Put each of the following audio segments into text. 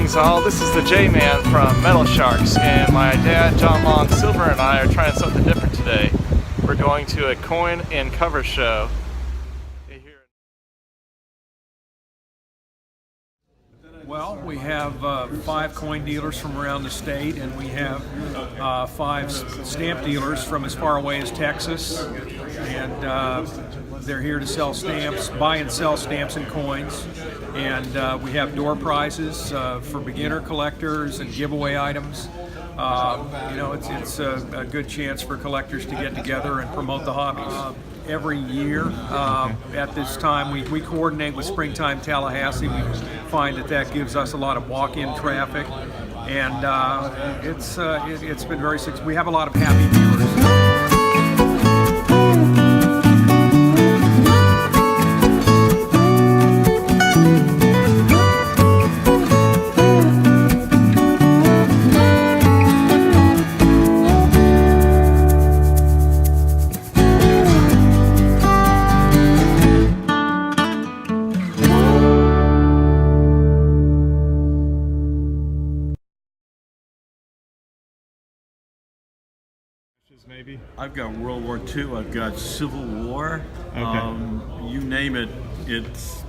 Greetings all, this is the J-Man from Metal Sharks, and my dad, John Long Silver, and I are trying something different today. We're going to a coin and cover show. Well, we have 5 coin dealers from around the state, and we have 5 stamp dealers from as far away as Texas, and they're here to sell stamps, buy and sell stamps and coins. And we have door prizes for beginner collectors and giveaway items. You know, it's a good chance for collectors to get together and promote the hobbies. Every year at this time we coordinate with Springtime Tallahassee. We find that gives us a lot of walk-in traffic, and it's been very successful. We have a lot of happy viewers. Maybe. I've got World War II, I've got Civil War, okay. You name it, it's,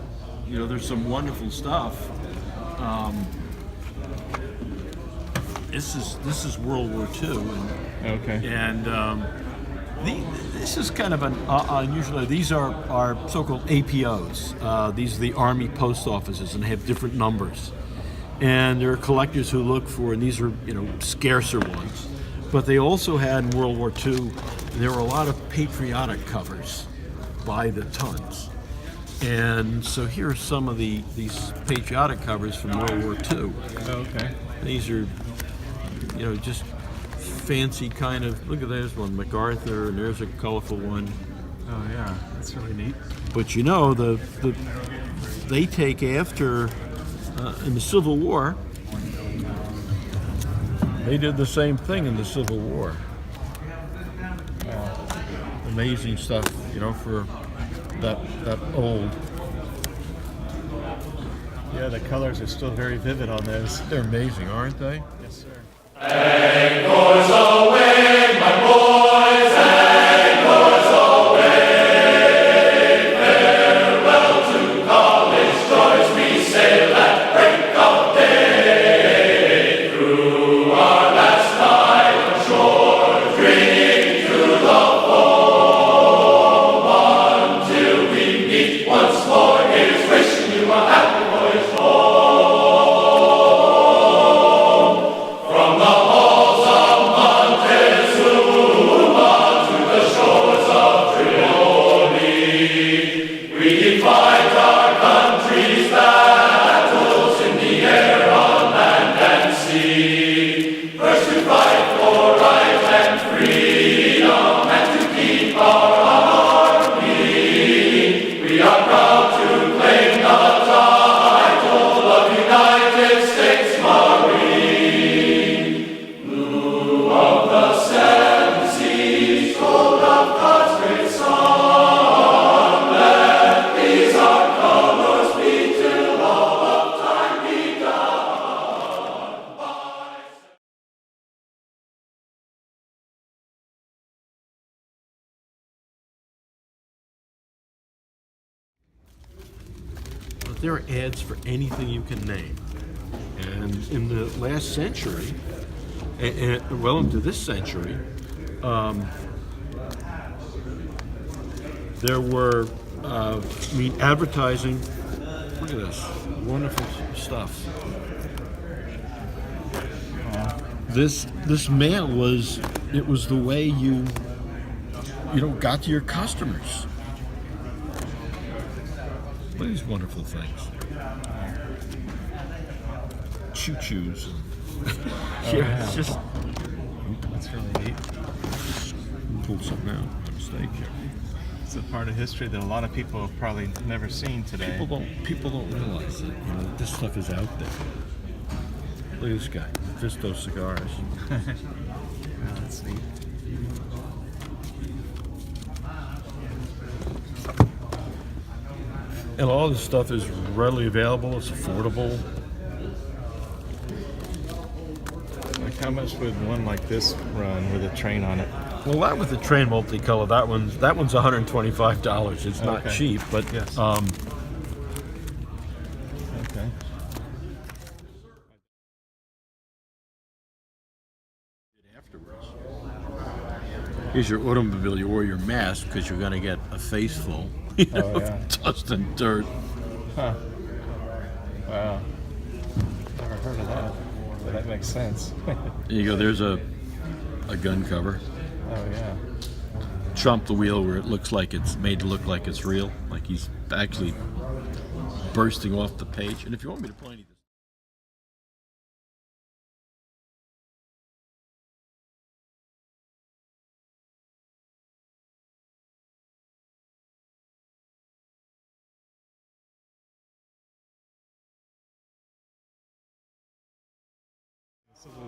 you know, there's some wonderful stuff. This is World War II, and this is kind of an unusual. These are so-called APOs. These are the Army post offices, and they have different numbers. And there are collectors who look for, and these are, you know, scarcer ones. But they also had in World War II, there were a lot of patriotic covers by the tons. And so here are some of these patriotic covers from World War II. Okay. These are, you know, just fancy kind of, look at there's one, MacArthur, and there's a colorful one. Oh yeah, that's really neat. But you know, they take after, in the Civil War, they did the same thing in the Civil War. Amazing stuff, you know, for that old. Yeah, the colors are still very vivid on those. They're amazing, aren't they? Yes, sir. And goes away, my boys, and goes away. Farewell to college joys, we sail at break of day. There are ads for anything you can name. And in the last century, and well into this century, there were, advertising. Look at this, wonderful stuff. This mail was the way you got to your customers. Look at these wonderful things. Choo-choos. Yeah. It's just... That's really neat. Pull something out. My mistake here. It's a part of history that a lot of people have probably never seen today. People don't realize that, you know, this stuff is out there. Look at this guy. Just those cigars. Oh, that's neat. And all this stuff is readily available, it's affordable. How much would one like this run with a train on it? Well, that with the train multicolor, that one's $125. It's not Okay. cheap, but Yes. Okay. afterwards. Here's your automobile, you wore your mask because you're going to get a face full of dust and dirt. Huh. Wow. Never heard of that. But that makes sense. There you go. There's a gun cover. Oh yeah. Trump the wheel where it looks like it's made to look like it's real, like he's actually bursting off the page. And if you want me to play any of this.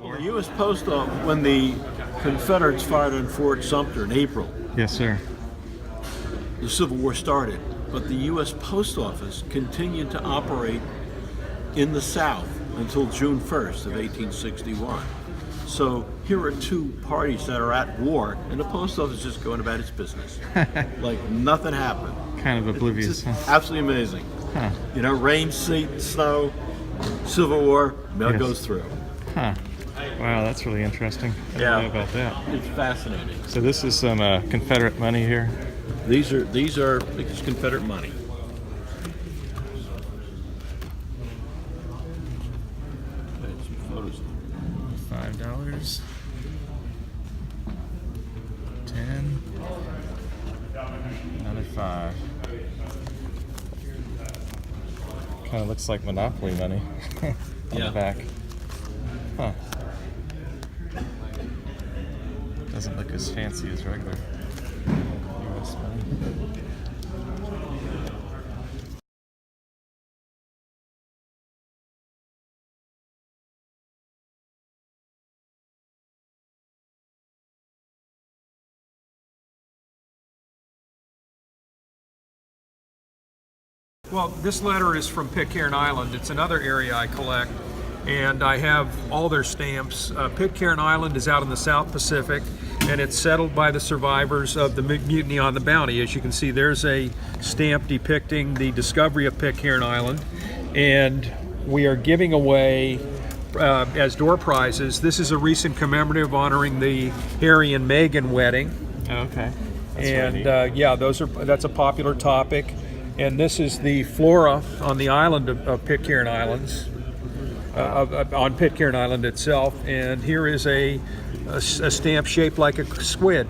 Well, the U.S. Post Office, when the Confederates fired on Fort Sumter in April, Yes, sir. the Civil War started, but the U.S. Post Office continued to operate in the South until June 1st of 1861. So here are two parties that are at war, and the Post Office is just going about its business. Like nothing happened. Kind of oblivious. It's just Huh? absolutely amazing. Huh. You know, rain, sleet, snow, Civil War, mail Yes. goes through. Huh. Wow, that's really interesting. I didn't know about that. It's fascinating. So this is some Confederate money here. These are it's Confederate money. Some photos. $5. 10. Another 5. Kind of looks like Monopoly money on Yeah. the back. Huh. Doesn't look as fancy as regular US money. Well, this letter is from Pitcairn Island. It's another area I collect, and I have all their stamps. Pitcairn Island is out in the South Pacific, and it's settled by the survivors of the mutiny on the Bounty. As you can see, there's a stamp depicting the discovery of Pitcairn Island, and we are giving away as door prizes. This is a recent commemorative honoring the Harry and Meghan wedding. Okay. And yeah, that's a popular topic. And this is the flora on the island of Pitcairn Islands, on Pitcairn Island itself. And here is a stamp shaped like a squid.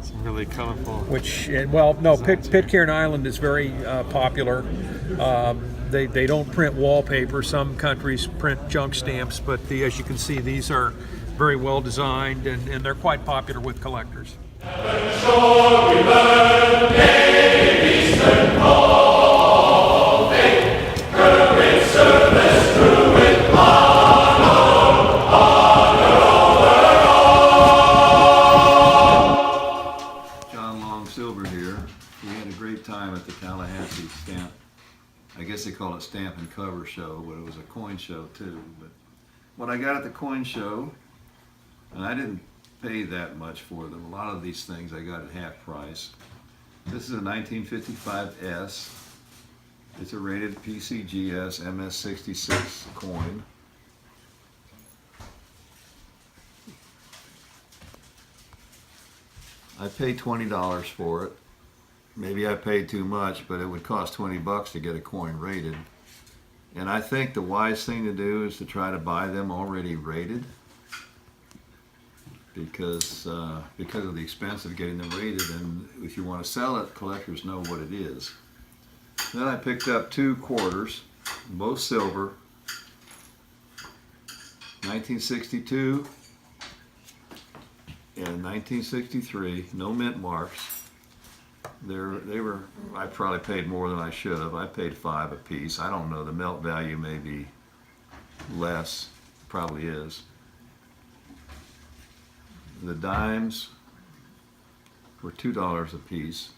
It's really colorful. Which, well, no, Pitcairn Island is very popular. They don't print wallpaper. Some countries print junk stamps, but as you can see, these are very well designed, and they're quite popular with collectors. Shore we learn, Navy, Eastern call, faith, courage, service, true with honor over all. John Long Silver here. We had a great time at the Tallahassee stamp. I guess they call it stamp and cover show, but it was a coin show too. But what I got at the coin show, and I didn't pay that much for them. A lot of these things I got at half price. This is a 1955 S. It's a rated PCGS MS66 coin. I paid $20 for it. Maybe I paid too much, but it would cost $20 to get a coin rated. And I think the wise thing to do is to try to buy them already rated, because of the expense of getting them rated, and if you want to sell it, collectors know what it is. Then I picked up 2 quarters, both silver, 1962 and 1963, no mint marks. They were, I probably paid more than I should have. I paid $5 a piece. I don't know, the melt value may be less, probably is. The dimes were $2 a piece.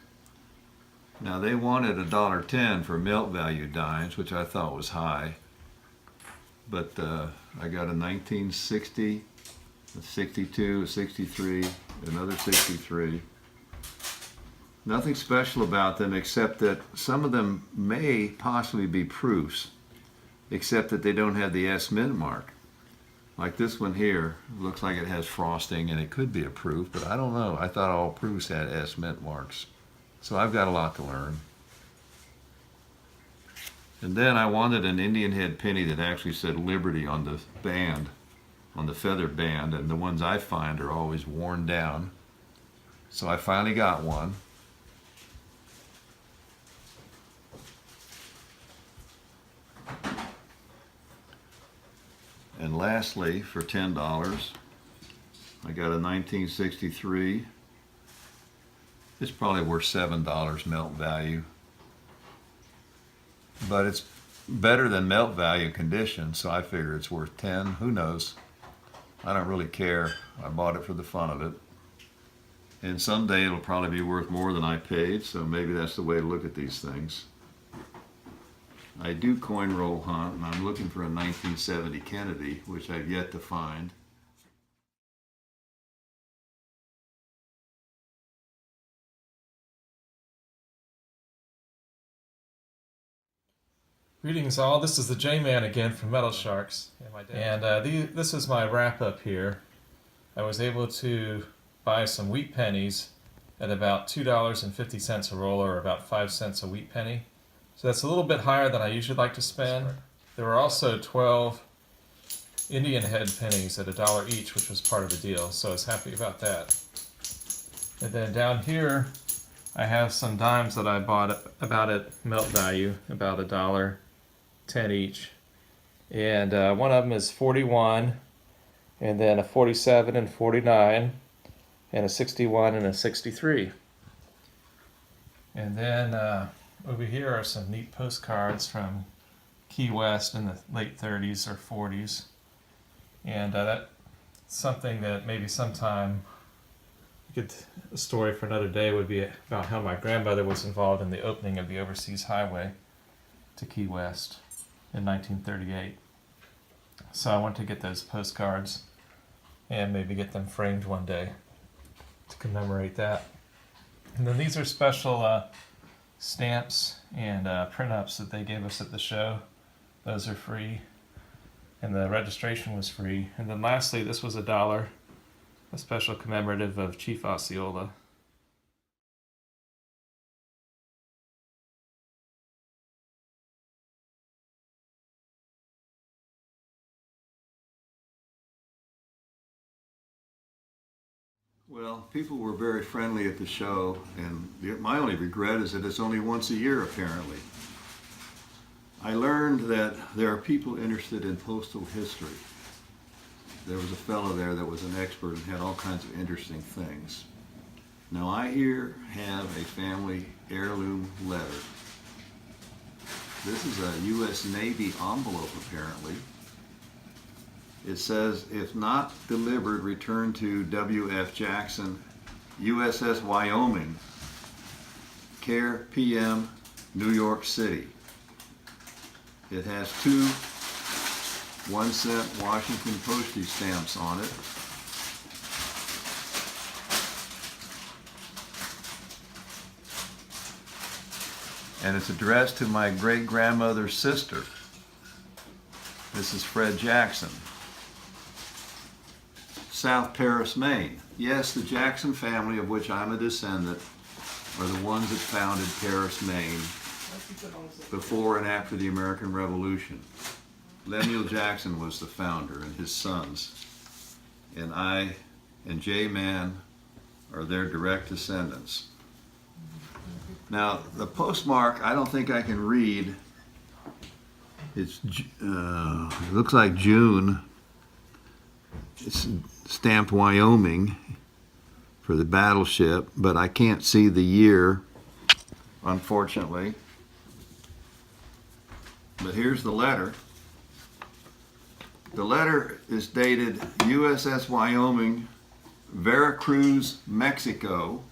Now they wanted $1.10 for melt value dimes, which I thought was high. but I got a 1960, a 62, a 63, another 63. Nothing special about them except that some of them may possibly be proofs, except that they don't have the S mint mark. Like this one here, looks like it has frosting and it could be a proof, but I don't know. I thought all proofs had S mint marks. So I've got a lot to learn. And then I wanted an Indian head penny that actually said Liberty on the band, on the feather band, and the ones I find are always worn down. So I finally got one. And lastly, for $10, I got a 1963. It's probably worth $7 melt value. But it's better than melt value condition, so I figure it's worth 10. Who knows? I don't really care. I bought it for the fun of it. And someday it'll probably be worth more than I paid, so maybe that's the way to look at these things. I do coin roll hunt, and I'm looking for a 1970 Kennedy, which I've yet to find. Greetings all, this is the J-Man again from Metal Sharks. And this is my wrap up here. I was able to buy some wheat pennies at about $2.50 a roll, or about 5 cents a wheat penny. So that's a little bit higher than I usually like to spend. There were also 12 Indian head pennies at $1 each, which was part of the deal, so I was happy about that. And then down here I have some dimes that I bought about at melt value, about $1.10 each. And one of them is 41, and then a 47 and 49, and a 61 and a 63. And then over here are some neat postcards from Key West in the late 30s or 40s. And that's something that maybe sometime, a story for another day would be about how my grandmother was involved in the opening of the overseas highway to Key West in 1938. So I want to get those postcards and maybe get them framed one day to commemorate that. And then these are special stamps and print-ups that they gave us at the show. Those are free, and the registration was free. And then lastly, this was $1, a special commemorative of Chief Osceola. Well, people were very friendly at the show, and my only regret is that it's only once a year, apparently. I learned that there are people interested in postal history. There was a fellow there that was an expert and had all kinds of interesting things. Now I here have a family heirloom letter. This is a U.S. Navy envelope, apparently. It says, if not delivered, return to W.F. Jackson, USS Wyoming, Care PM, New York City. It has 2 1-cent Washington postage stamps on it. And it's addressed to my great-grandmother's sister. This is Fred Jackson. South Paris, Maine. Yes, the Jackson family, of which I'm a descendant, are the ones that founded Paris, Maine, before and after the American Revolution. Lemuel Jackson was the founder, and his sons. And I and J-Man are their direct descendants. Now, the postmark, I don't think I can read. It looks like June. It's stamped Wyoming for the battleship, but I can't see the year, unfortunately. But here's the letter. The letter is dated USS Wyoming, Veracruz, Mexico,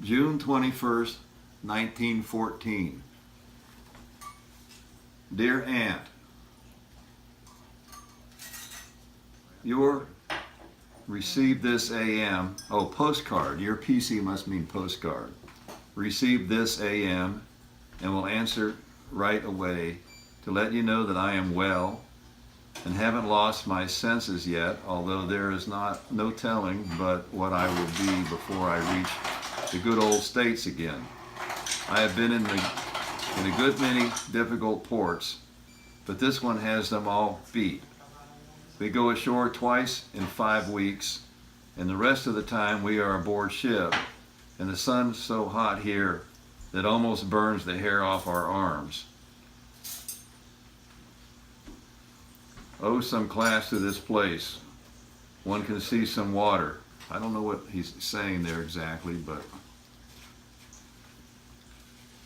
June 21st, 1914. Dear Aunt, your received this AM, oh, postcard. Your PC must mean postcard. Received this AM and will answer right away to let you know that I am well and haven't lost my senses yet, although there is no telling but what I will be before I reach the good old States again. I have been in a good many difficult ports, but this one has them all beat. We go ashore twice in 5 weeks, and the rest of the time we are aboard ship, and the sun's so hot here that almost burns the hair off our arms. Oh, some class to this place. One can see some water. I don't know what he's saying there exactly, but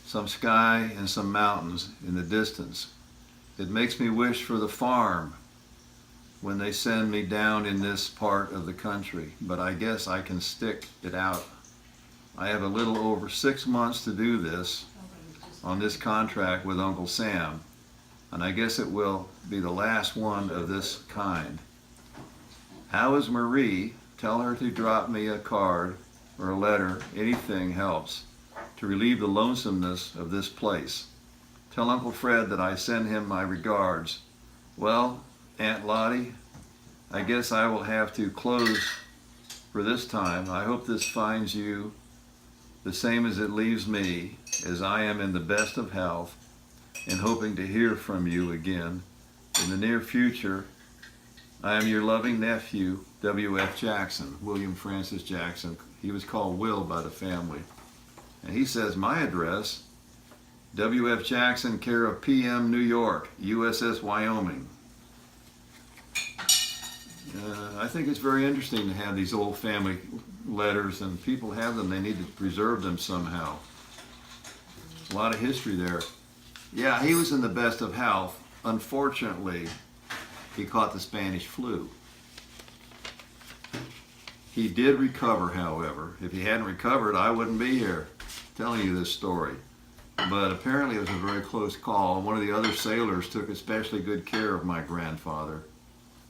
some sky and some mountains in the distance. It makes me wish for the farm when they send me down in this part of the country, but I guess I can stick it out. I have a little over 6 months to do this on this contract with Uncle Sam, and I guess it will be the last one of this kind. How is Marie? Tell her to drop me a card or a letter. Anything helps to relieve the lonesomeness of this place. Tell Uncle Fred that I send him my regards. Well, Aunt Lottie, I guess I will have to close for this time. I hope this finds you the same as it leaves me, as I am in the best of health and hoping to hear from you again in the near future. I am your loving nephew, W.F. Jackson, William Francis Jackson. He was called Will by the family. And he says, my address, W.F. Jackson, care of PM, New York, USS Wyoming. I think it's very interesting to have these old family letters, and people have them. They need to preserve them somehow. A lot of history there. Yeah, he was in the best of health. Unfortunately, he caught the Spanish flu. He did recover, however. If he hadn't recovered, I wouldn't be here telling you this story. But apparently it was a very close call. One of the other sailors took especially good care of my grandfather.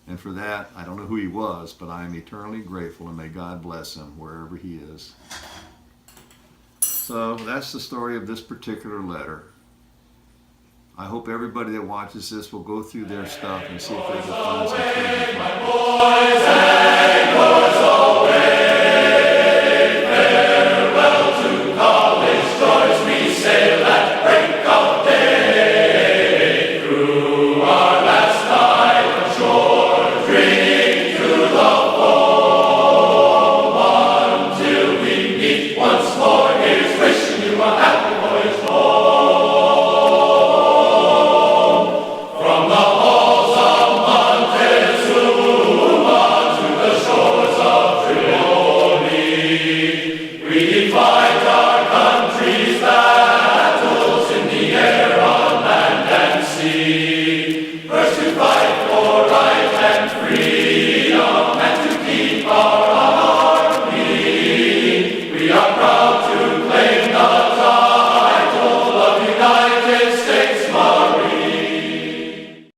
And for that, I don't know who he was, but I am eternally grateful, and may God bless him wherever he is. So that's the story of this particular letter. I hope everybody that watches this will go through their stuff and see if they can find some